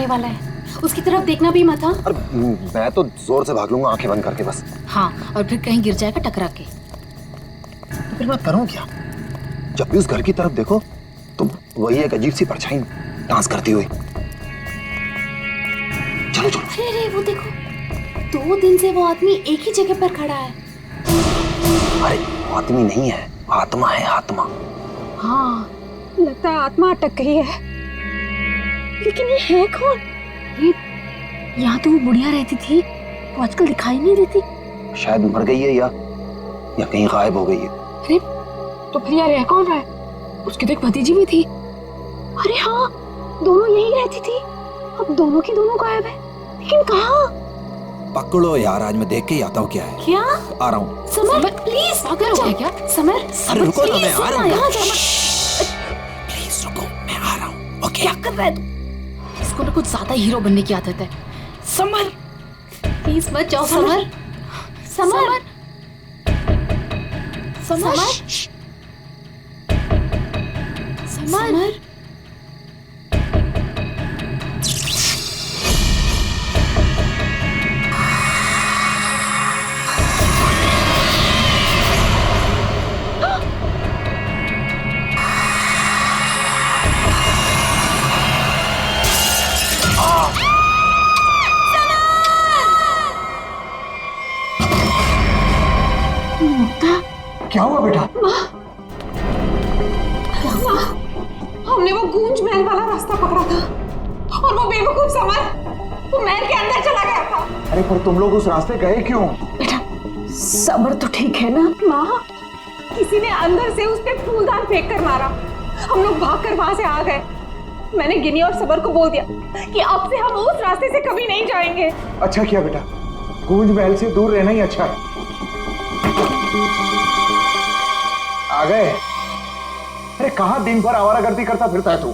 आने वाला है, उसकी तरफ देखना भी मत। हाँ, अरे मैं तो जोर से भाग लूंगा आंखें बंद करके बस। हाँ, और फिर कहीं गिर जाएगा टकरा के। तो फिर मैं करूं क्या? जब भी उस घर की तरफ देखो तो वही एक अजीब सी परछाई डांस करती हुई। चलो चलो। अरे वो देखो, 2 दिन से वो आदमी एक ही जगह पर खड़ा है। अरे वो आदमी नहीं है, आत्मा है, आत्मा। हाँ, लगता है आत्मा अटक गई है, लेकिन ये है कौन? ये यहाँ तो वो बुढ़िया रहती थी, वो आजकल दिखाई नहीं देती। शायद मर गई है या कहीं गायब हो गई है। अरे तो फिर यार रह कौन रहा है? उसकी तो एक भतीजी भी थी। अरे हाँ, दोनों यही रहती थी। अब दोनों की दोनों गायब है, लेकिन कहाँ? पकड़ो यार, आज मैं देख के ही आता हूँ क्या है। क्या? आ रहा हूँ। समर प्लीज, पागल हो गया क्या? समर, अरे रुको ना, मैं आ रहा हूँ। यहाँ प्लीज रुको, मैं आ रहा हूँ। ओके। क्या कर रहा है तू? इसको ना कुछ ज्यादा हीरो बनने की आदत है। समर प्लीज मत जाओ। Summer, summer, summer, summer. क्या हुआ बेटा? हमने वो गूंज महल वाला रास्ता पकड़ा था और वो बेवकूफ समर वो महल के अंदर चला गया था। अरे पर तुम लोग उस रास्ते गए क्यों? बेटा समर तो ठीक है ना? माँ, किसी ने अंदर से उस पे फूलदान फेंक कर मारा। हम लोग भागकर वहां से आ गए। मैंने गिनी और सबर को बोल दिया कि अब से हम उस रास्ते से कभी नहीं जाएंगे। अच्छा किया बेटा, गूंज महल से दूर रहना ही अच्छा है। आ गए? अरे कहाँ दिन भर आवारागर्दी करता फिरता है तू?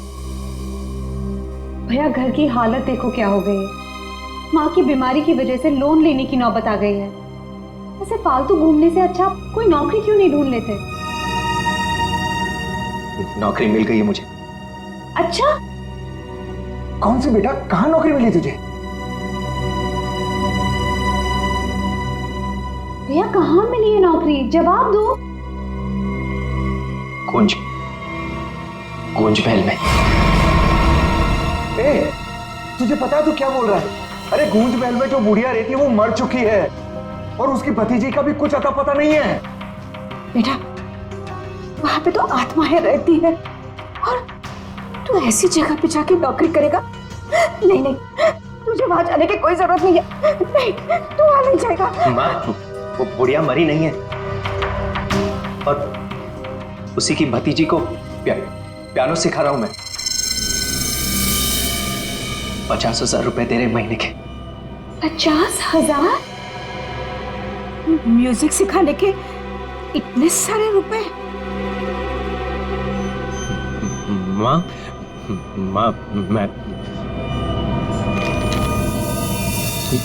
भैया घर की हालत देखो क्या हो गई है। माँ की बीमारी की वजह से लोन लेने की नौबत आ गई है। ऐसे फालतू घूमने से अच्छा कोई नौकरी क्यों नहीं ढूंढ लेते? नौकरी मिल गई है मुझे। अच्छा, कौन सी बेटा, कहाँ नौकरी मिली तुझे? भैया कहाँ मिली है नौकरी? जवाब दो। गूंज महल में। ए, तुझे पता है तू क्या बोल रहा है? अरे गूंज महल में जो बुढ़िया रहती है वो मर चुकी है और उसकी भतीजी का भी कुछ अता पता नहीं है। बेटा वहां पे तो आत्माएं रहती है और तू ऐसी जगह पे जाके नौकरी करेगा? नहीं नहीं, तुझे वहां जाने की कोई जरूरत नहीं है। नहीं, तू वहां नहीं जाएगा। माँ, वो बुढ़िया मरी नहीं है और उसी की भतीजी को पियानो सिखा रहा हूं मैं। 50,000 रुपए दे रहे महीने के। 50,000? म्यूजिक सिखाने के इतने सारे रुपए? माँ, मैं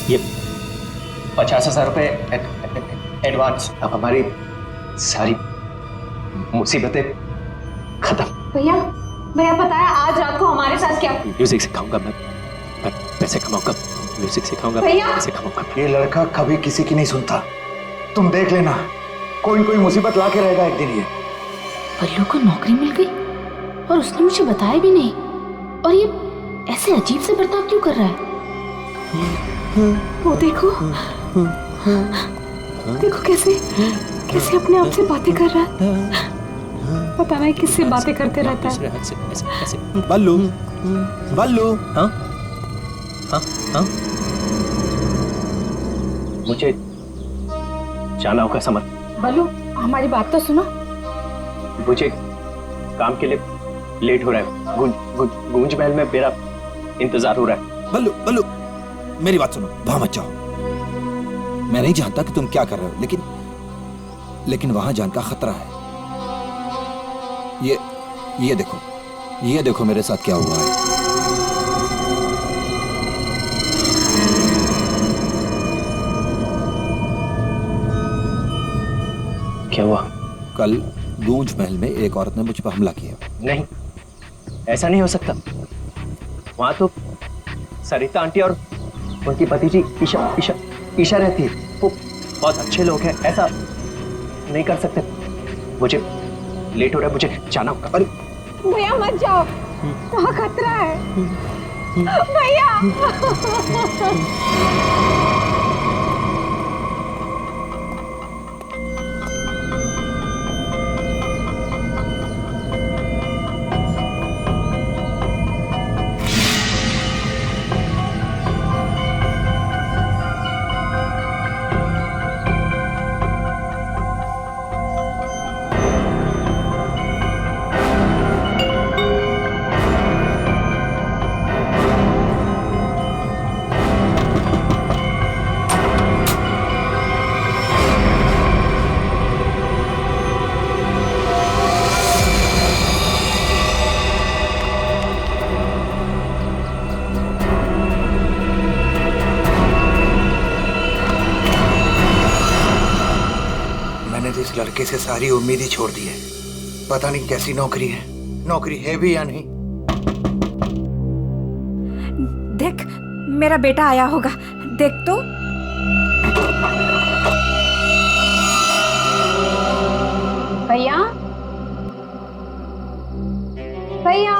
ये 50,000 रुपए एडवांस। अब हमारी सारी मुसीबतें खत्म। भैया पता है आज रात को हमारे साथ क्या? म्यूजिक सिखाऊंगा मैं पैसे कमाऊंगा। म्यूजिक सिखाऊंगा, भैया पैसे कमाऊंगा। ये लड़का कभी किसी की नहीं सुनता, तुम देख लेना, कोई न कोई मुसीबत ला के रहेगा एक दिन ये। बल्लू को नौकरी मिल गई और उसने मुझे बताया भी नहीं, और ये ऐसे अजीब से बर्ताव क्यों कर रहा है? वो देखो, देखो कैसे अपने आप से बातें कर रहा है। पता नहीं किससे बातें करते रहता है। ऐसे। बल्लू, बल्लू। हाँ हाँ हाँ, मुझे जाना होगा समर। बल्लू हमारी बात तो सुनो। मुझे काम के लिए लेट हो रहा है। गूंज महल में मेरा इंतजार हो रहा है। बल्लू, मेरी बात सुनो, वहां मत जाओ। मैं नहीं जानता कि तुम क्या कर रहे हो, लेकिन वहां जान का खतरा है। ये देखो मेरे साथ क्या हुआ है। क्या हुआ? कल गूंज महल में एक औरत ने मुझ पर हमला किया। नहीं, ऐसा नहीं हो सकता। वहां तो सरिता आंटी और उनकी भतीजी ईशा ईशा ईशा रहती है। वो बहुत अच्छे लोग हैं, ऐसा नहीं कर सकते। मुझे लेट हो रहा है, मुझे जाना होगा। अरे भैया मत जाओ, वहाँ खतरा है भैया। इस लड़के से सारी उम्मीद ही छोड़ दी है। पता नहीं कैसी नौकरी है भी या नहीं। देख, मेरा बेटा आया होगा, देख तो। भैया भैया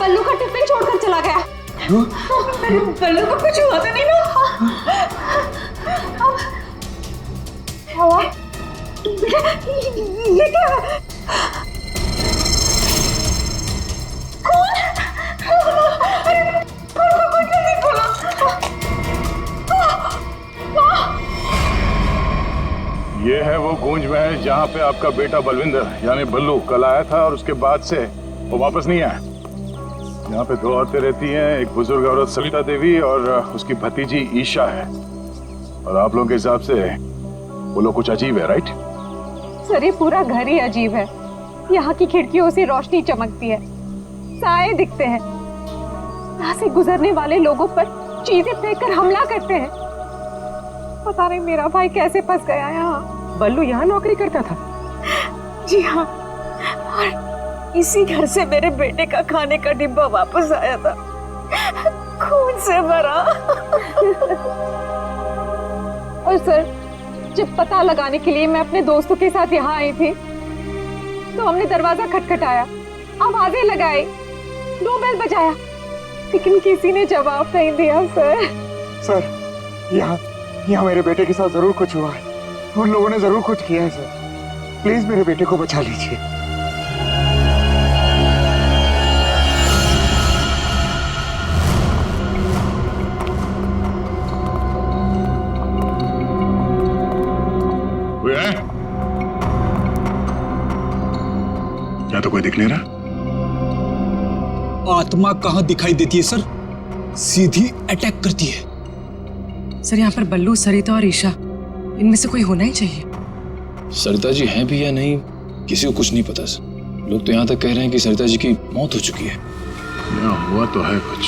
बल्लू का टिफिन छोड़कर चला गया। बल्लू को कुछ हुआ तो नहीं ना? ये क्या है? कौन? जल्दी बोलो। ये है वो गूंज महल जहाँ पे आपका बेटा बलविंदर यानी बल्लू कल आया था और उसके बाद से वो वापस नहीं आया। यहाँ पे 2 औरतें रहती हैं, एक बुजुर्ग औरत सरिता देवी और उसकी भतीजी ईशा है। और आप लोगों के हिसाब से वो लोग कुछ अजीब है, राइट? सर ये पूरा घर ही अजीब है। यहाँ की खिड़कियों से रोशनी चमकती है, साए दिखते हैं, यहाँ से गुजरने वाले लोगों पर चीजें फेंककर हमला करते हैं। पता नहीं मेरा भाई कैसे फंस गया यहाँ। बल्लू यहाँ नौकरी करता था? जी हाँ, और इसी घर से मेरे बेटे का खाने का डिब्बा वापस आया था, खून से भरा। और सर जब पता लगाने के लिए मैं अपने दोस्तों के साथ यहाँ आई थी तो हमने दरवाजा खटखटाया, आवाजें लगाई, डोरबेल बजाया, लेकिन किसी ने जवाब नहीं दिया। सर यहाँ मेरे बेटे के साथ जरूर कुछ हुआ है, उन लोगों ने जरूर कुछ किया है। सर प्लीज मेरे बेटे को बचा लीजिए। क्या तो कोई दिख नहीं रहा? आत्मा कहाँ दिखाई देती है सर, सीधी अटैक करती है। सर यहाँ पर बल्लू, सरिता और ईशा, इनमें से कोई होना ही चाहिए। सरिता जी हैं भी या नहीं किसी को कुछ नहीं पता सर। लोग तो यहाँ तक कह रहे हैं कि सरिता जी की मौत हो चुकी है। यहाँ हुआ तो है कुछ।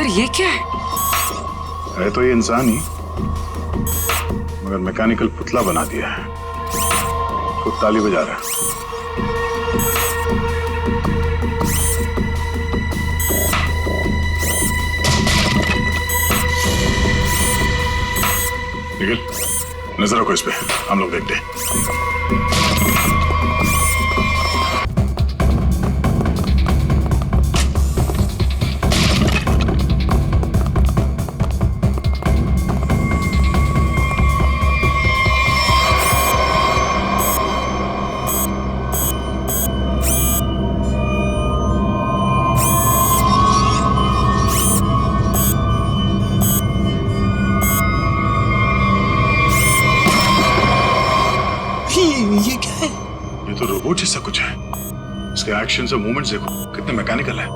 ये क्या है तो ये इंसान ही, मगर मैकेनिकल पुतला बना दिया है। खुद ताली बजा रहा है। निखिल, नजर रखो इस पे, हम लोग देखते हैं। उसके एक्शन और मूवमेंट्स देखो कितने मैकेनिकल है।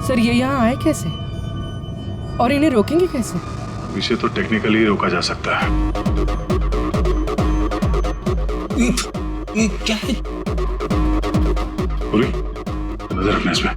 सर ये यहाँ आए कैसे और इन्हें रोकेंगे कैसे? इसे तो टेक्निकली रोका जा सकता है। ये क्या है? पूरी नजर रखना इसमें।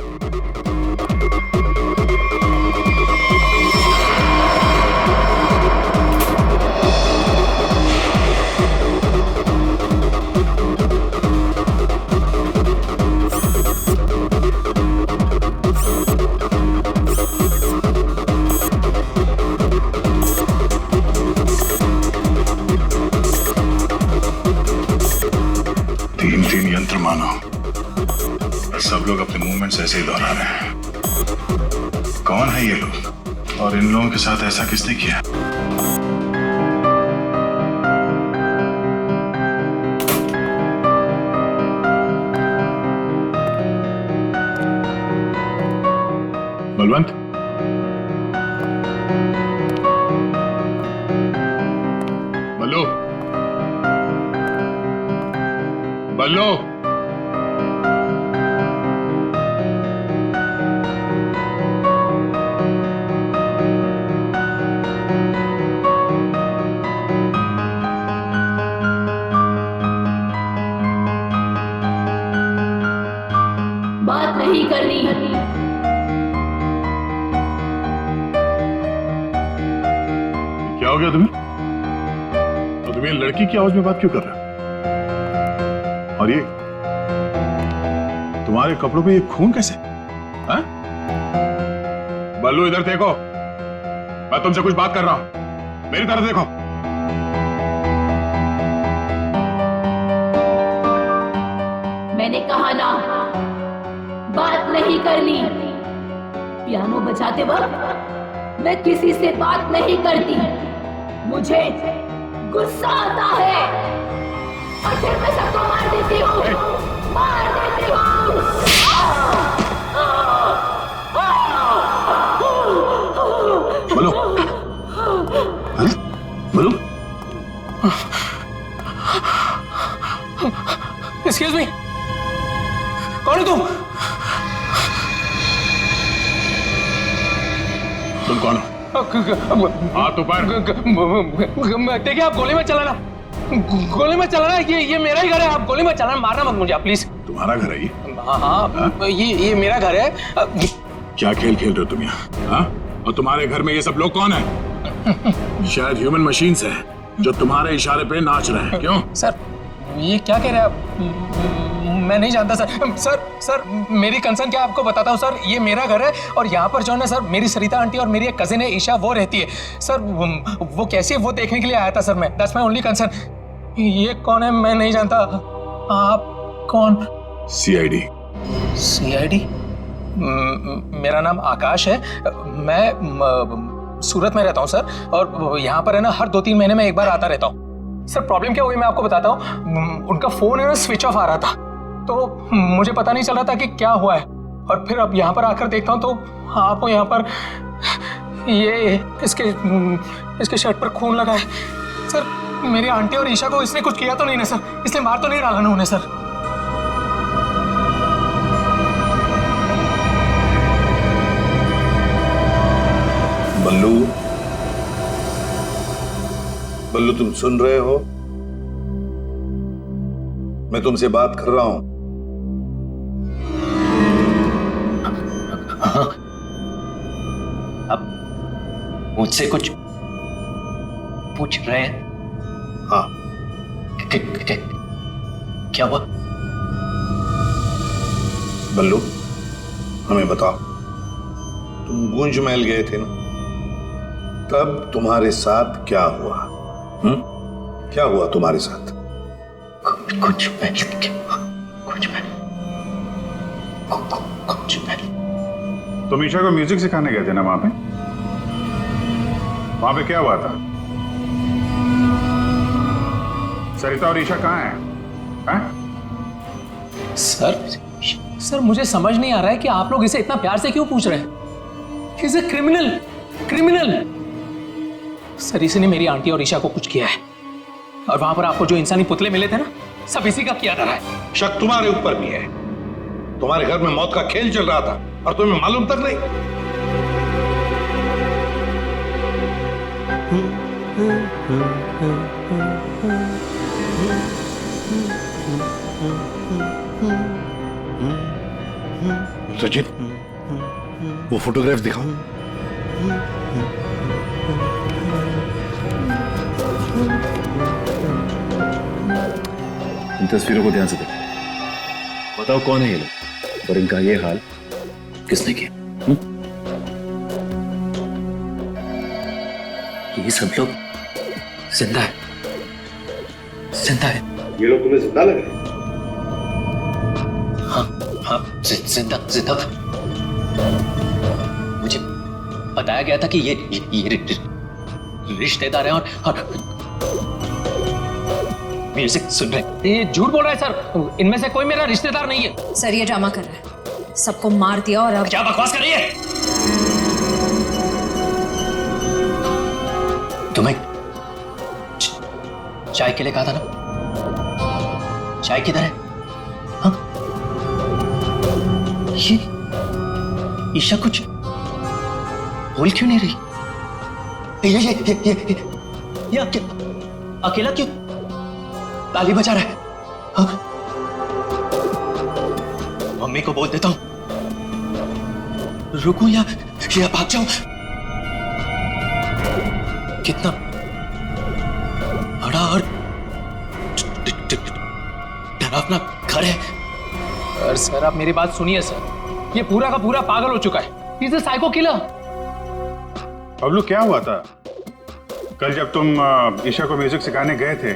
तीन यंत्र मानो, सब लोग अपने मूवमेंट्स ऐसे ही दोहरा रहे हैं। कौन है ये लोग और इन लोगों के साथ ऐसा किसने किया? बलवंत, बल्लू, बल्लू, बात नहीं करनी। क्या हो गया तुम्हें? तो तुम ये लड़की की आवाज में बात क्यों कर रहे हो? और ये तुम्हारे कपड़ों पे ये खून कैसे? हाँ? बल्लू इधर देखो, मैं तुमसे कुछ बात कर रहा हूं, मेरी तरफ देखो। मैंने कहा ना, बात नहीं करनी। पियानो बजाते वक्त मैं किसी से बात नहीं करती, मुझे गुस्सा आता है और फिर मैं सबको मार देती हूँ, मार देती हूँ। बोलो, अरे बोलो। एक्सक्यूज मी, कौन हो तुम? तुम कौन हो? हाथ ऊपर। देखिए आप गोली मत चलाना, गोली मत चलाना, ये मेरा ही घर है, आप गोली मत चलाना, मारना मत मुझे आप प्लीज। तुम्हारा घर है ये? हाँ, ये मेरा घर है। क्या खेल खेल रहे हो तुम यहाँ? हाँ? और तुम्हारे घर में ये सब लोग कौन है? शायद ह्यूमन मशीन्स हैं जो तुम्हारे इशारे पे नाच रहे हैं। क्यों? सर ये क्या कह रहे हैं आप? मैं नहीं जानता सर मेरी कंसर्न क्या आपको बताता हूँ सर, ये मेरा घर है और यहाँ पर जो है ना सर, मेरी सरिता आंटी और मेरी एक कजिन है ईशा, वो रहती है सर। वो कैसी है वो देखने के लिए आया था सर मैं, दैट्स माय ओनली कंसर्न। ये कौन है मैं नहीं जानता, आप कौन? सीआईडी। सीआईडी? मेरा नाम आकाश है, मैं सूरत में रहता हूँ सर, और यहाँ पर है ना हर 2-3 महीने में एक बार आता रहता हूँ सर। प्रॉब्लम क्या हुई मैं आपको बताता हूँ, उनका फोन है ना स्विच ऑफ आ रहा था, तो मुझे पता नहीं चल रहा था कि क्या हुआ है, और फिर अब यहाँ पर आकर देखता हूँ तो आपको यहाँ पर ये इसके शर्ट पर खून लगा है सर। मेरी आंटी और ईशा को इसने कुछ किया तो नहीं ना सर, इसलिए मार तो नहीं डाला ना उन्हें सर? बल्लू, तुम सुन रहे हो? मैं तुमसे बात कर रहा हूं। अब मुझसे कुछ पूछ रहे हैं? हाँ। क्या हुआ? बल्लू, हमें बताओ, तुम गूंज महल गए थे ना, तब तुम्हारे साथ क्या हुआ? क्या हुआ तुम्हारे साथ? कुछ तुम ईशा को म्यूजिक सिखाने गए थे ना वहां पे? वहां पे क्या हुआ था? सरिता और ईशा कहाँ हैं? सर मुझे समझ नहीं आ रहा है कि आप लोग इसे इतना प्यार से क्यों पूछ रहे हैं। He's a criminal, criminal। Sir इसी ने मेरी आंटी और ईशा को कुछ किया है, और वहां पर आपको जो इंसानी पुतले मिले थे ना, सब इसी का किया धरा है। शक तुम्हारे ऊपर भी है। तुम्हारे घर में मौत का खेल चल रहा था और तुम्हें मालूम तक नहीं। सचिन, वो फोटोग्राफ दिखाओ। इन तस्वीरों को ध्यान से देखो, बताओ कौन है ये लोग और इनका ये हाल किसने किया? ये सब लोग जिंदा है, जिंदा है। ये लोग तुम्हें जिंदा लग रहे हैं? हाँ, जिंदा जिंदा। मुझे बताया गया था कि ये रिश्तेदार हैं और म्यूजिक सुन रहे हैं। ये झूठ बोल रहा है सर, इनमें से कोई मेरा रिश्तेदार नहीं है। सर ये ड्रामा कर रहा है, सबको मार दिया और अब क्या बकवास कर रही है? तुम्हें चाय के लिए कहा था ना, चाय किधर है? हाँ? ये ईशा कुछ बोल क्यों नहीं रही? ये अकेला क्यों ताली बजा रहा है? हाँ? मम्मी को बोल देता हूं, रुकूं या भाग जाऊं? कितना बड़ा और डरावना घर है। सर आप मेरी बात सुनिए सर, ये पूरा का पूरा पागल हो चुका है। He's a psycho killer। Bablu क्या हुआ था कल जब तुम ईशा को म्यूजिक सिखाने गए थे?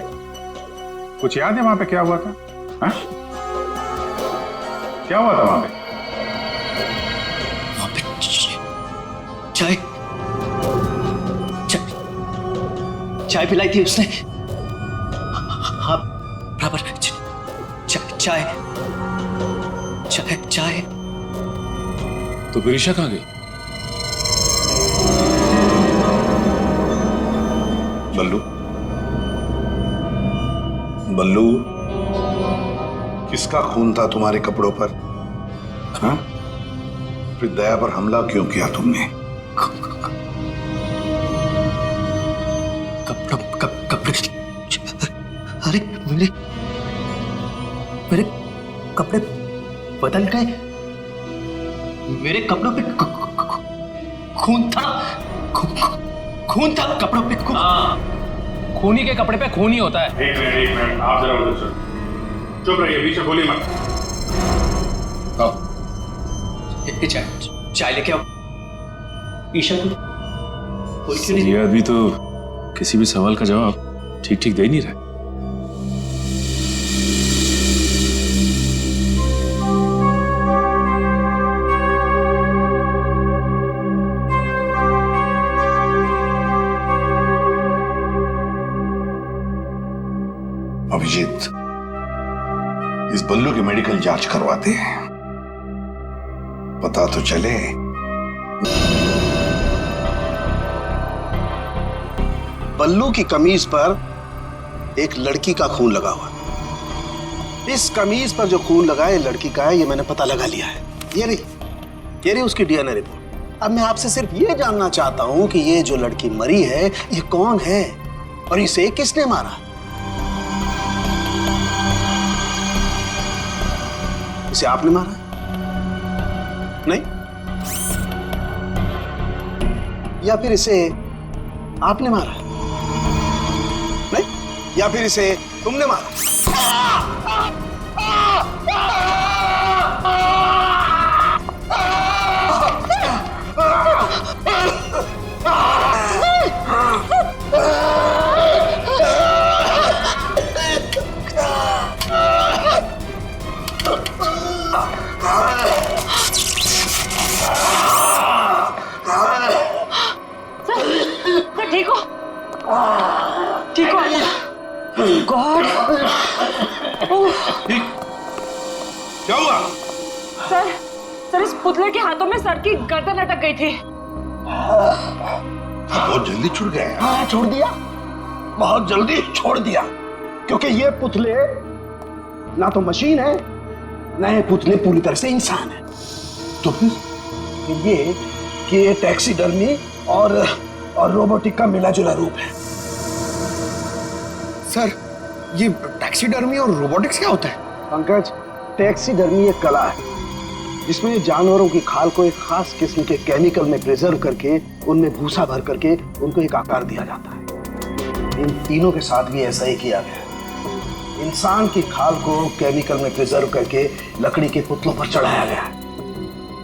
कुछ याद है वहां पे क्या हुआ था? हा? क्या हुआ था वहां पे? चाय चाय पिलाई थी उसने। हाँ बराबर। चाय चाय चाय। तो फिर ईशा कहाँ गई? बल्लू, बल्लू, किसका खून था तुम्हारे कपड़ों पर? हाँ? फिर दया पर हमला क्यों किया तुमने? कपड़े? अरे मेरे कपड़े बदल गए। मेरे कपड़ों पे खून था। खून था कपड़ों पे। खूनी के कपड़े पे खून ही होता है। एक मिनट, आप जरा उधर चलो। चुप रहिए, बीच में गोली मत। चाय लेके आओ। ईशा को ये आदमी तो किसी भी सवाल का जवाब ठीक ठीक दे नहीं रहा। अभिजीत, इस बल्लू की मेडिकल जांच करवाते हैं, पता तो चले। बल्लू की कमीज पर एक लड़की का खून लगा हुआ। इस कमीज पर जो खून लगा है ये लड़की का है, ये मैंने पता लगा लिया है। ये रही उसकी डीएनए रिपोर्ट। अब मैं आपसे सिर्फ ये जानना चाहता हूं कि ये जो लड़की मरी है ये कौन है और इसे किसने मारा? इसे आपने मारा? नहीं? या फिर इसे आपने मारा? नहीं? या फिर इसे तुमने मारा? ठीक हो? ठीक हो? गॉड! क्या हुआ? सर इस पुतले के हाथों में सर की गर्दन अटक गई थी। बहुत जल्दी छुड़ गए। हाँ, छोड़ दिया, बहुत जल्दी छोड़ दिया, क्योंकि ये पुतले ना तो मशीन है, ना ये पुतले पूरी तरह से इंसान है। तो फिर ये कि ये टैक्सीडर्मी और रोबोटिक का मिला जुला रूप है। सर, ये टैक्सीडर्मी और रोबोटिक्स क्या होता है? पंकज, टैक्सीडर्मी एक कला है जिसमें जानवरों की खाल को एक खास किस्म के केमिकल में प्रिजर्व करके उनमें भूसा भर करके उनको एक आकार दिया जाता है। इन तीनों के साथ भी ऐसा ही किया गया है। इंसान की खाल को केमिकल में प्रिजर्व करके लकड़ी के पुतलों पर चढ़ाया गया है।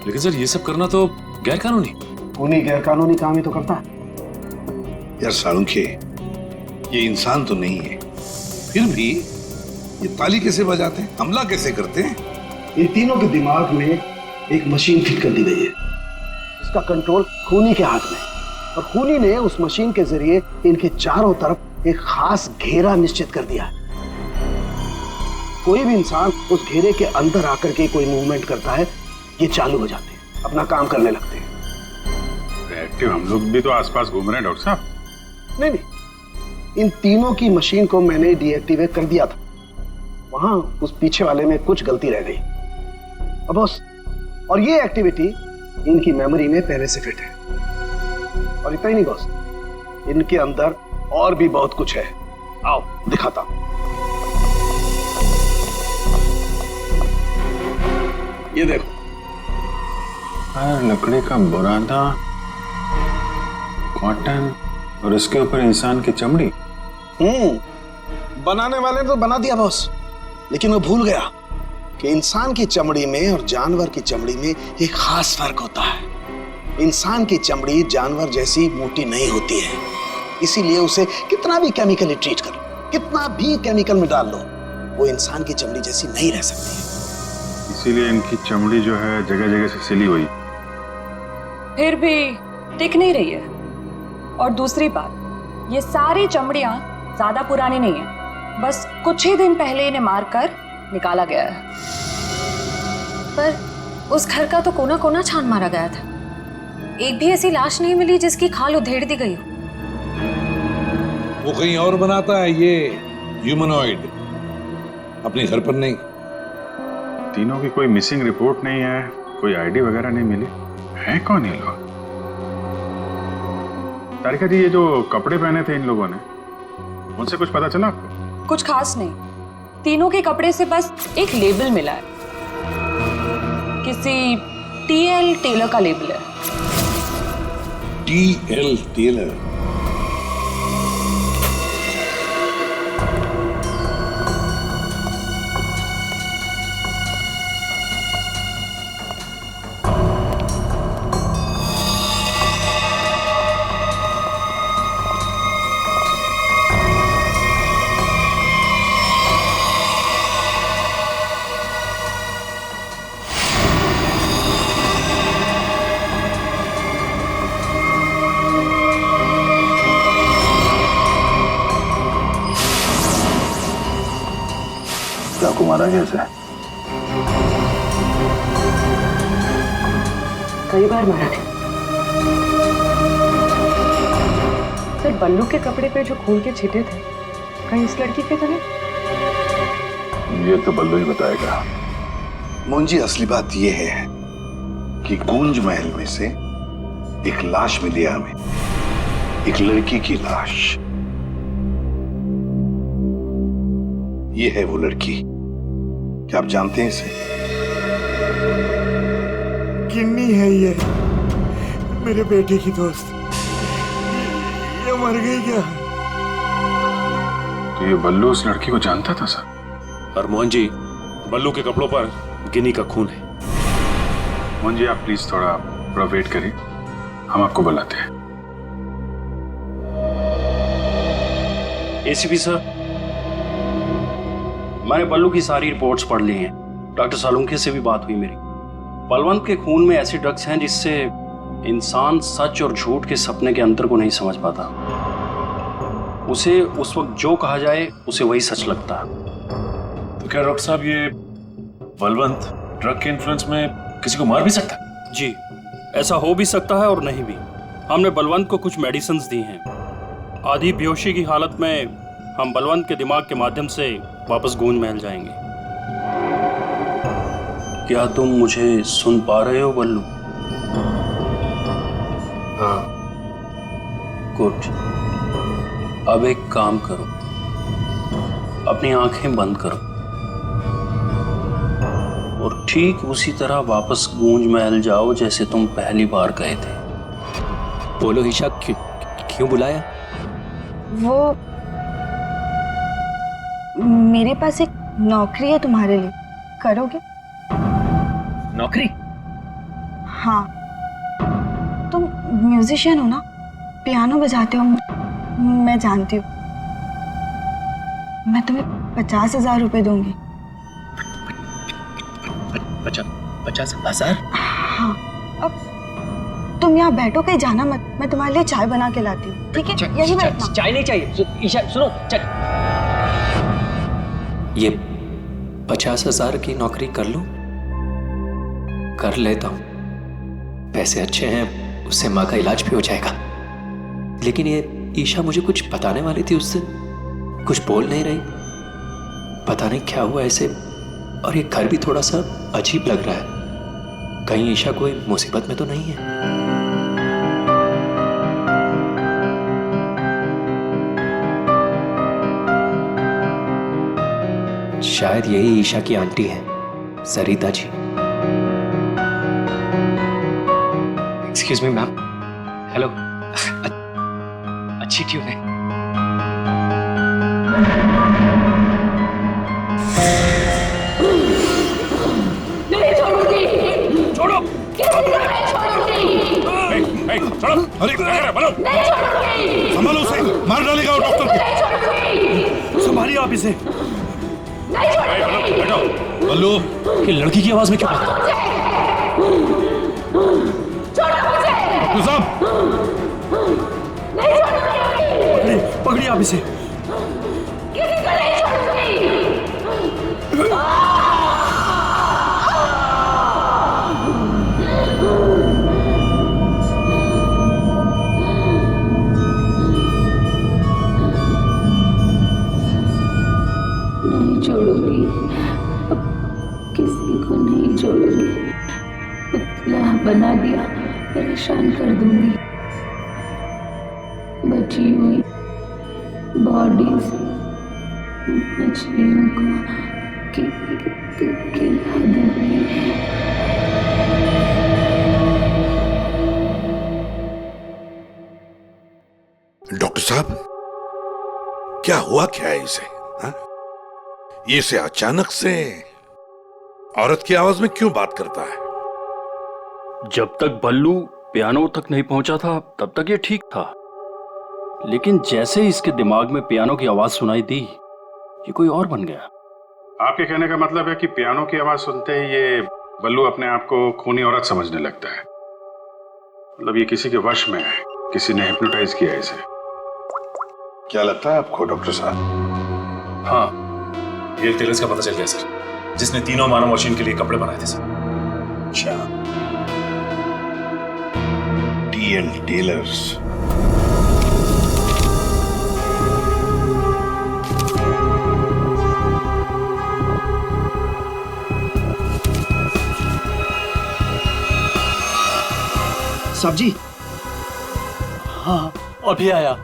लेकिन सर ये सब करना तो गैर कानूनी। उन्हीं गैर कानूनी काम ही तो करता है। यार सालुंखे, ये इंसान तो नहीं है, फिर भी ये ताली कैसे बजाते हैं, हमला कैसे करते हैं? इन तीनों के दिमाग में एक मशीन फिट कर दी गई है। इसका कंट्रोल खूनी के हाथ में, और खूनी ने उस मशीन के जरिए इनके चारों तरफ एक खास घेरा निश्चित कर दिया है। कोई भी इंसान उस घेरे के अंदर आकर के कोई मूवमेंट करता है, ये चालू हो जाते हैं, अपना काम करने लगते हैं। एक्टिव हम लोग भी तो आसपास घूम रहे हैं डॉक्टर साहब। नहीं, इन तीनों की मशीन को मैंने डीएक्टिवेट कर दिया था। वहां उस पीछे वाले में कुछ गलती रह गई। अब बॉस, और ये एक्टिविटी इनकी मेमोरी में पहले से फिट है। और इतना ही नहीं बॉस, इनके अंदर और भी बहुत कुछ है। आओ दिखाता हूं। ये देखो, लकड़ी का बुरादा, कॉटन, और इसके ऊपर इंसान की चमड़ी। बनाने वाले ने तो बना दिया बॉस, लेकिन वो भूल गया कि इंसान की चमड़ी में और जानवर की चमड़ी में एक खास फर्क होता है। इंसान की चमड़ी जानवर जैसी मोटी नहीं होती है, इसीलिए उसे कितना भी केमिकली ट्रीट करो, कितना भी केमिकल में डाल लो, वो इंसान की चमड़ी जैसी नहीं रह सकती है। इसीलिए इनकी चमड़ी जो है जगह जगह से सिली हुई। फिर भी टिक नहीं रही है। और दूसरी बात, ये सारी चमड़ियां ज्यादा पुरानी नहीं है, बस कुछ ही दिन पहले इन्हें मारकर निकाला गया है। पर उस घर का तो कोना कोना छान मारा गया था, एक भी ऐसी लाश नहीं मिली जिसकी खाल उधेड़ दी गई हो। वो कहीं और बनाता है ये ह्यूमनॉइड, अपने घर पर नहीं। तीनों की कोई मिसिंग रिपोर्ट नहीं है, कोई आईडी वगैरह नहीं मिली। है कौन ये लोग? तारिका जी, ये जो कपड़े पहने थे इन लोगों ने, उनसे कुछ पता चला आपको? कुछ खास नहीं, तीनों के कपड़े से बस एक लेबल मिला है, किसी टीएल टेलर का लेबल है। TL tailor? चाकू मारा कैसे? कई बार मारा था सर। बल्लू के कपड़े पे जो खून के छिटे थे, कहीं इस लड़की के तो नहीं? ये तो बल्लू ही बताएगा। मुंजी, असली बात ये है कि गूंज महल में से एक लाश मिली हमें, एक लड़की की लाश। ये है वो लड़की। क्या आप जानते हैं इसे? किन्नी है ये, मेरे बेटे की दोस्त। ये मर गई क्या? तो ये बल्लू उस लड़की को जानता था सर? और मोहन जी, बल्लू के कपड़ों पर गिनी का खून है। मोहन जी, आप प्लीज थोड़ा वेट करिए, हम आपको बुलाते हैं। एसीपी सर, मैंने बल्लू की सारी रिपोर्ट्स पढ़ ली हैं। डॉक्टर सालुंखे से भी बात हुई मेरी। बलवंत के खून में ऐसे ड्रग्स हैं जिससे इंसान सच और झूठ के सपने के अंतर को नहीं समझ पाता। उसे उस वक्त जो कहा जाए उसे वही सच लगता है। तो क्या डॉक्टर साहब, ये बलवंत ड्रग के इन्फ्लुएंस में किसी को मार भी सकता है? जी, ऐसा हो भी सकता है और नहीं भी। हमने बलवंत को कुछ मेडिसिन्स दी हैं। आधी बेहोशी की हालत में हम बलवंत के दिमाग के माध्यम से वापस गूंज महल जाएंगे। क्या तुम मुझे सुन पा रहे हो बल्लू? हाँ। गुड। अब एक काम करो, अपनी आंखें बंद करो और ठीक उसी तरह वापस गूंज महल जाओ जैसे तुम पहली बार गए थे। बोलो ईशा, क्यों बुलाया? वो मेरे पास एक नौकरी है तुम्हारे लिए, करोगे? नौकरी? हाँ, तुम म्यूजिशियन हो ना, पियानो बजाते हो, मैं जानती हूँ। मैं तुम्हें 50,000 रुपए दूंगी। 50,000? हाँ, अब तुम यहाँ बैठो, कहीं जाना मत, मैं तुम्हारे लिए चाय बना के लाती हूँ, ठीक है? यही बैठना। चाय नहीं चाहिए ईशा, सुनो। ये 50,000 की नौकरी कर लूं? कर लेता हूं, पैसे अच्छे हैं, उससे माँ का इलाज भी हो जाएगा। लेकिन ये ईशा मुझे कुछ बताने वाली थी, उससे कुछ बोल नहीं रही। पता नहीं क्या हुआ ऐसे, और ये घर भी थोड़ा सा अजीब लग रहा है। कहीं ईशा कोई मुसीबत में तो नहीं है? शायद यही ईशा की आंटी है, Sarita ji. Excuse me ma'am. Hello. अच्छी ट्यून है। नहीं छोड़ूंगी। छोड़ो। किसी को नहीं छोड़ूंगी। छोड़ो। अरे क्या कर रहे हो? बोलो। नहीं छोड़ूंगी। संभालो उसे, मार डालेगा वो डॉक्टर को। नहीं छोड़ूंगी। संभालिए आप इसे। नहीं छोड़ूंगी। बल्लू, ये लड़की की आवाज में क्या बात? डॉक्टर साहब, नहीं छोड़ूंगी। पकड़िए आप इसे। किसी को नहीं छोड़ूंगी। नहीं छोड़ूंगी, किसी को नहीं छोड़ूंगी। पुतला बना दिया, परेशान कर दूंगी। बची हुई बॉडीज मछलियों को खिला दूंगी। डॉक्टर साहब, क्या हुआ क्या है इसे? हाँ? ये इसे अचानक से औरत की आवाज में क्यों बात करता है? जब तक बल्लू पियानो तक नहीं पहुंचा था तब तक ये ठीक था, लेकिन जैसे ही इसके दिमाग में पियानो की आवाज सुनाई दी, ये कोई और बन गया। आपके कहने का मतलब है कि पियानो की आवाज सुनते ही ये बल्लू अपने आप को खूनी औरत समझने लगता है। मतलब ये किसी के वश में है, किसी ने हिप्नोटाइज किया है इसे। क्या लगता है आपको डॉक्टर साहब? हाँ, ये टेलर्स का पता चल गया सर, जिसने तीनों मानव मशीन के लिए कपड़े बनाए थे सर। अच्छा, टीएल टेलर्स। साहब जी। हाँ, अभी आया।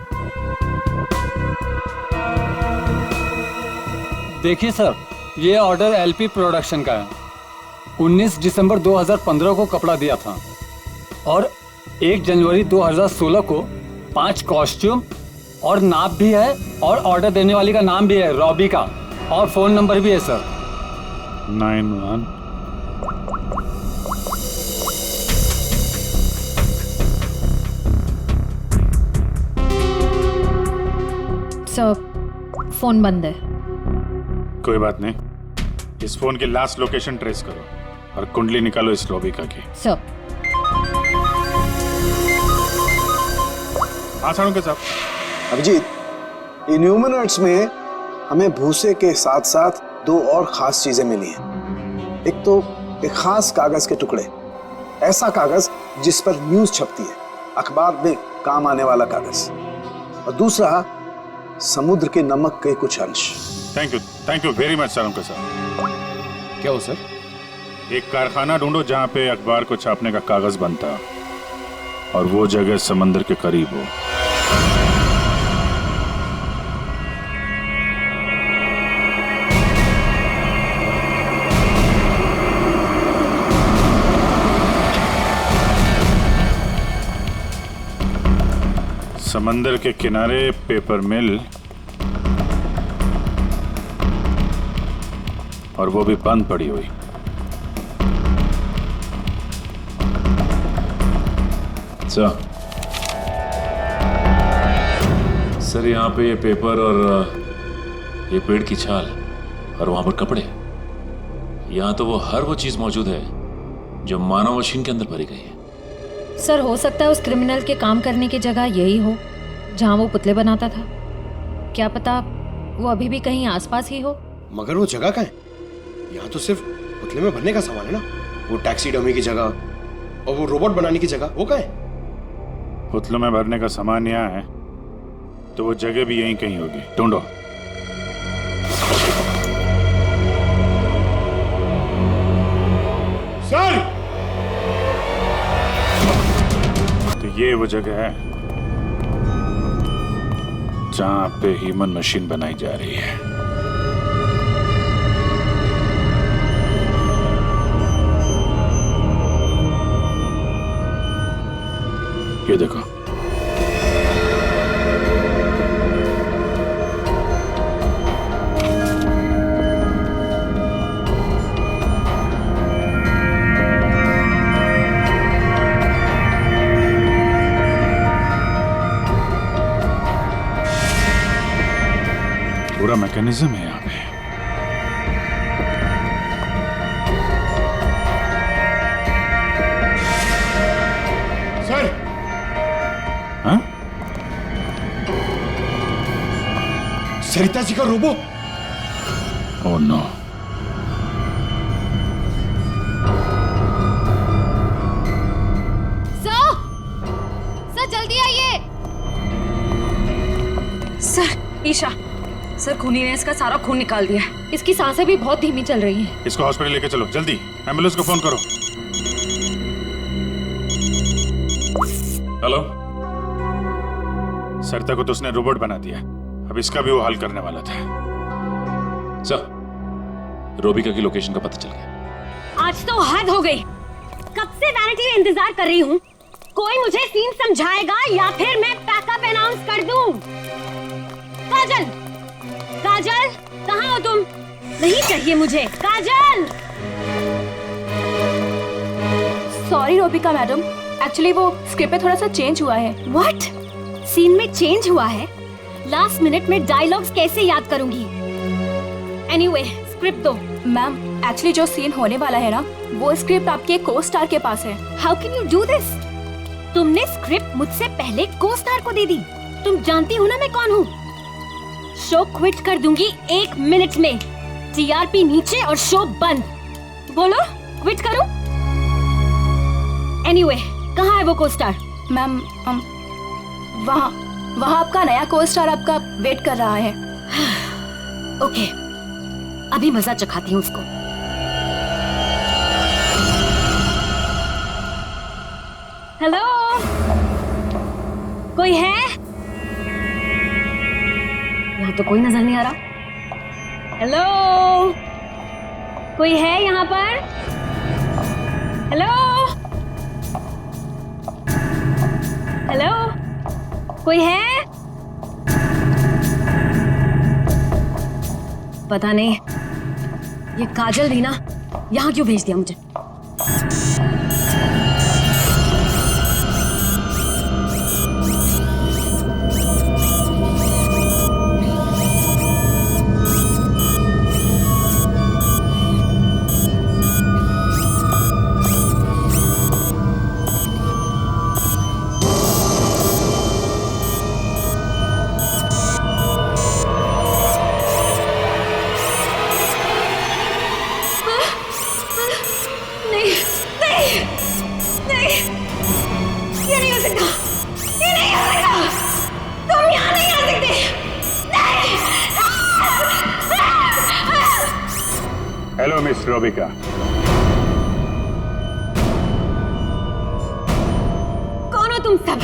देखिए सर, ये ऑर्डर एलपी प्रोडक्शन का है। 19 दिसंबर 2015 को कपड़ा दिया था और 1 जनवरी 2016 को 5 कॉस्ट्यूम और नाप भी है, और ऑर्डर देने वाली का नाम भी है, रॉबी का, और फोन नंबर भी है सर। 91 सर, फोन बंद है। कोई बात नहीं, इस फोन की लास्ट लोकेशन ट्रेस करो और कुंडली निकालो इस रॉबिका की। सर। हाँ साळुंखे साहब। अभिजीत, इन ह्यूमनॉइड्स में हमें भूसे के साथ साथ 2 और खास चीजें मिली हैं। एक तो एक खास कागज के टुकड़े, ऐसा कागज जिस पर न्यूज छपती है, अखबार में काम आने वाला कागज। और दूसरा समुद्र के नमक के कुछ अंश। Thank you very much sir. Sir क्या हो सर? एक कारखाना ढूंढो जहां पे अखबार को छापने का कागज बनता और वो जगह समंदर के करीब हो। समंदर के किनारे पेपर मिल, और वो भी बंद पड़ी हुई। सर यहाँ पे ये पेपर और ये पेड़ की छाल और वहां पर कपड़े, यहाँ तो हर वो चीज मौजूद है जो मानव मशीन के अंदर भरी गई है। सर हो सकता है उस क्रिमिनल के काम करने की जगह यही हो जहाँ वो पुतले बनाता था। क्या पता वो अभी भी कहीं आसपास ही हो। मगर वो जगह कहाँ है? यहाँ तो सिर्फ पुतले में भरने का सामान है ना। वो टैक्सी डमी की जगह और वो रोबोट बनाने की जगह वो कहाँ है? पुतलों में भरने का सामान यहाँ है तो वो जगह भी यहीं कहीं होगी। ढूंढो। सर! तो ये वो जगह है जहां पे ह्यूमन मशीन बनाई जा रही है। ये देखो, पूरा मैकेनिज्म है यहाँ पे। सर! हाँ? सरिता जी का रोबो? Oh no. सर जल्दी आइए। सर ईशा, सर खूनी ने इसका सारा खून निकाल दिया है। इसकी सांसें भी बहुत धीमी चल रही हैं। इसको हॉस्पिटल लेके चलो जल्दी। एम्बुलेंस को फोन करो। हेलो, सरिता को तो उसने रोबोट बना दिया, अब इसका भी वो हल करने वाला था। सर, रोबिका की लोकेशन का पता चल गया। आज तो हद हो गई। कब से वैनिटी का इंतजार कर रही हूँ। कोई मुझे सीन समझाएगा या फिर मैं पैकअप अनाउंस कर दूं। काजल, काजल, कहाँ हो तुम? नहीं चाहिए मुझे। काजल! सॉरी रोबिका मैडम, एक्चुअली वो स्क्रिप्ट में थोड़ा सा चेंज हुआ है। व्हाट? सीन में चेंज हुआ है? लास्ट मिनट में डायलॉग्स कैसे याद करूंगी? एनीवे, स्क्रिप्ट दो। मैम, एक्चुअली जो सीन होने वाला है ना, वो स्क्रिप्ट आपके को स्टार के पास है। How can you do this? तुमने स्क्रिप्ट मुझसे पहले को स्टार को दे दी। तुम जानती हो ना मैं कौन हूँ। शो क्विट कर दूंगी 1 मिनट में। टीआरपी नीचे और शो बंद। बोलो, क्विट करूं? एनीवे, कहाँ है वो को स्टार? मैम, वहाँ आपका नया को स्टार आपका वेट कर रहा है। ओके, अभी मजा चखाती हूँ उसको। हेलो, कोई है? यहाँ तो कोई नजर नहीं आ रहा। हेलो, कोई है यहाँ पर? हेलो, हेलो, कोई है? पता नहीं ये काजल भी ना यहाँ क्यों भेज दिया मुझे। Hello miss Robika. कौन हो तुम सब?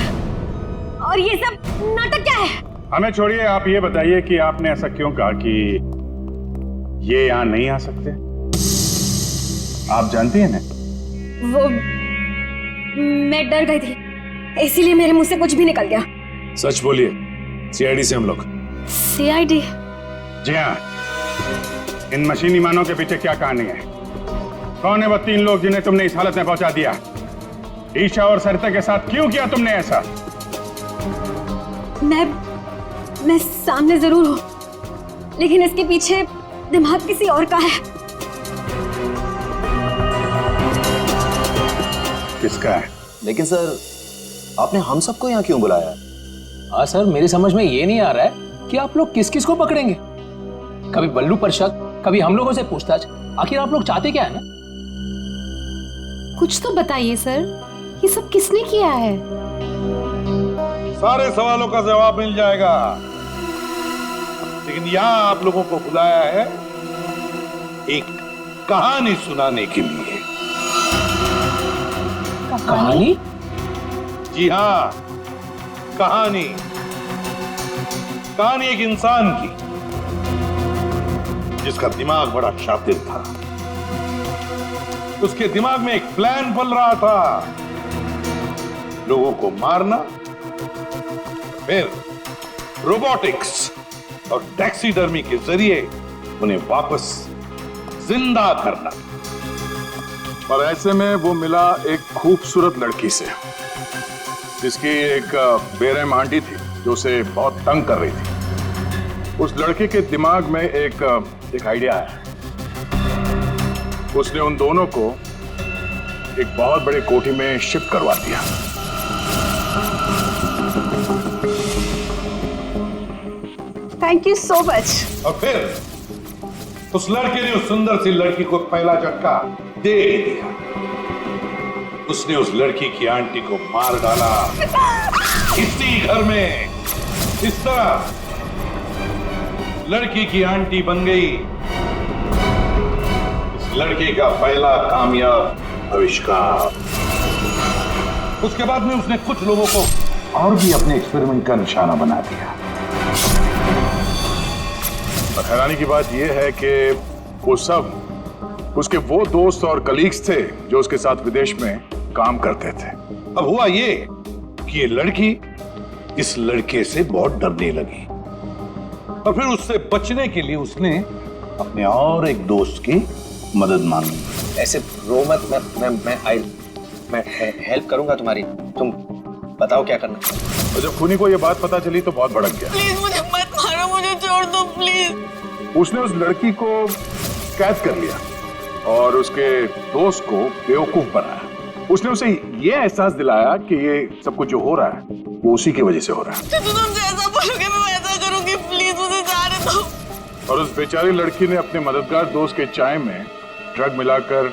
और ये सब नाटक क्या है? हमें छोड़िए, आप ये बताइए कि आपने ऐसा क्यों कहा कि ये यहाँ नहीं आ सकते? आप जानती हैं ना? वो मैं डर गई थी, इसीलिए मेरे मुंह से कुछ भी निकल गया। सच बोलिए, सीआईडी से हम लोग। सीआईडी? जी हाँ। इन मशीनी मानों के पीछे क्या कहानी है? कौन है वो 3 लोग जिन्हें तुमने इस हालत में पहुंचा दिया? ईशा और सरिता के साथ क्यों किया तुमने ऐसा? मैं सामने जरूर हूं, लेकिन इसके पीछे दिमाग किसी और का है। किसका है? लेकिन सर, आपने हम सबको यहाँ क्यों बुलाया है? हाँ सर, मेरी समझ में ये नहीं आ रहा है कि आप लोग किस किस को पकड़ेंगे। कभी बल्लू पर शक, कभी हम लोगों से पूछताछ। आखिर आप लोग चाहते क्या है ना? कुछ तो बताइए सर, ये सब किसने किया है? सारे सवालों का जवाब मिल जाएगा, लेकिन यहाँ आप लोगों को बुलाया है एक कहानी सुनाने के लिए। कहानी? जी हाँ, कहानी। कहानी एक इंसान की जिसका दिमाग बड़ा शातिर था। उसके दिमाग में एक प्लान पल रहा था, लोगों को मारना, फिर रोबोटिक्स और टैक्सीडर्मी के जरिए उन्हें वापस जिंदा करना। और ऐसे में वो मिला एक खूबसूरत लड़की से, जिसकी एक बेरहम आंटी थी जो उसे बहुत तंग कर रही थी। उस लड़के के दिमाग में एक आइडिया आया। उसने उन दोनों को एक बहुत बड़े कोठी में शिफ्ट करवा दिया। Thank you so much. और फिर उस लड़के ने उस सुंदर सी लड़की को पहला झटका दे ही दिया। उसने उस लड़की की आंटी को मार डाला इसी घर में। इस तरह लड़की की आंटी बन गई इस लड़के का पहला कामयाब आविष्कार। उसके बाद में उसने कुछ लोगों को और भी अपने एक्सपेरिमेंट का निशाना बना दिया। और हैरानी की बात यह है कि वो सब उसके वो दोस्त और कलीग्स थे जो उसके साथ विदेश में काम करते थे। अब हुआ ये कि ये लड़की इस लड़के से बहुत डरने लगी और फिर उससे बचने के लिए उसने अपने और एक दोस्त की मदद मांगी। ऐसे रो मत, मैं हेल्प करूंगा तुम्हारी, तुम बताओ क्या करना। और जब खूनी को ये बात पता चली तो बहुत भड़क गया। प्लीज मुझे मत मारो, मुझे छोड़ दो प्लीज। उसने उस लड़की को कैद कर लिया और उसके दोस्त को बेवकूफ बनाया। उसने उसे ये एहसास दिलाया कि ये सब कुछ जो हो रहा है वो उसी की वजह से हो रहा है। तो तुम जैसा बोलोगे मैं वैसा करूंगी, प्लीज मुझे जाने दो। और उस बेचारी लड़की ने अपने मददगार दोस्त के चाय में ड्रग मिलाकर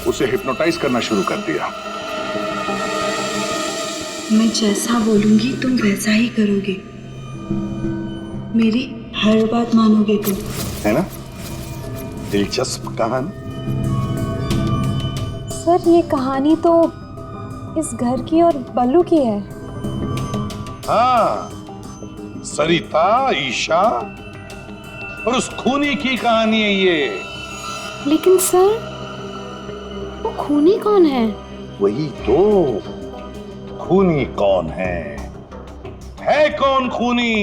उसे हिप्नोटाइज करना शुरू कर दिया। मैं जैसा बोलूंगी तुम वैसा ही करोगे, मेरी हर बात मानोगे तुम, है ना? दिलचस्प कहानी। सर ये कहानी तो इस घर की और बल्लू की है। हाँ, सरिता, ईशा और उस खूनी की कहानी है ये। लेकिन सर, वो खूनी कौन है? वही तो, खूनी कौन है कौन खूनी?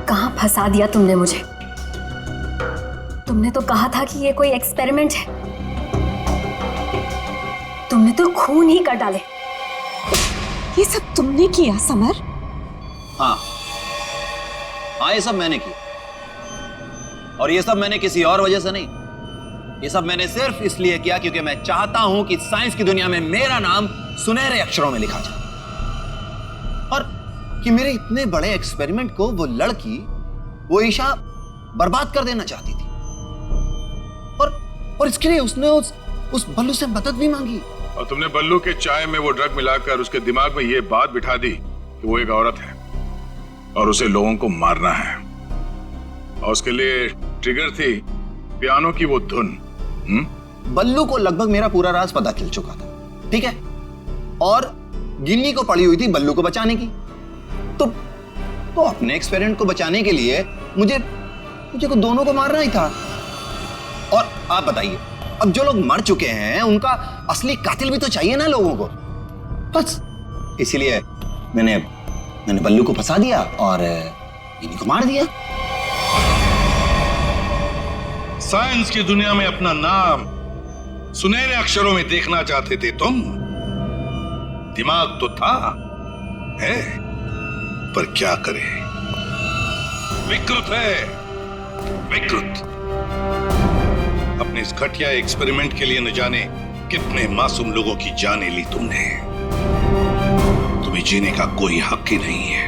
कहां फंसा दिया तुमने मुझे? तुमने तो कहा था कि ये कोई एक्सपेरिमेंट है। तुमने तो खून ही कर डाले। ये सब तुमने किया समर? हाँ, ये सब मैंने किया। और ये सब मैंने किसी और वजह से नहीं, ये सब मैंने सिर्फ इसलिए किया क्योंकि मैं चाहता हूं कि साइंस की दुनिया में मेरा नाम सुनहरे अक्षरों में लिखा जाए और कि मेरे इतने बड़े एक्सपेरिमेंट को वो लड़की, वो ईशा बर्बाद कर देना चाहती थी। और इसके लिए उसने उस बल्लू से मदद भी मांगी। और तुमने बल्लू के चाय में वो ड्रग मिलाकर उसके दिमाग में ये बात बिठा दी कि वो एक औरत है। और उसे लोगों को मारना है, और उसके लिए ट्रिगर थी पियानो की वो धुन। बल्लू को लगभग मेरा पूरा राज पता चल चुका था, ठीक है, और गिन्नी को पड़ी हुई थी बल्लू को बचाने की। तो अपने एक्सपेरिमेंट को बचाने के लिए मुझे को दोनों को मारना ही था। और आप बताइए, अब जो लोग मर चुके हैं उनका असली कातिल भी तो चाहिए ना लोगों को। बस इसीलिए मैंने बल्लू को फंसा दिया और गिन्नी को मार दिया। साइंस की दुनिया में अपना नाम सुनहरे अक्षरों में देखना चाहते थे तुम। दिमाग तो था, है, पर क्या करें, विकृत है, विकृत। अपने इस घटिया एक्सपेरिमेंट के लिए न जाने कितने मासूम लोगों की जानें ली तुमने। तुम्हें जीने का कोई हक ही नहीं है।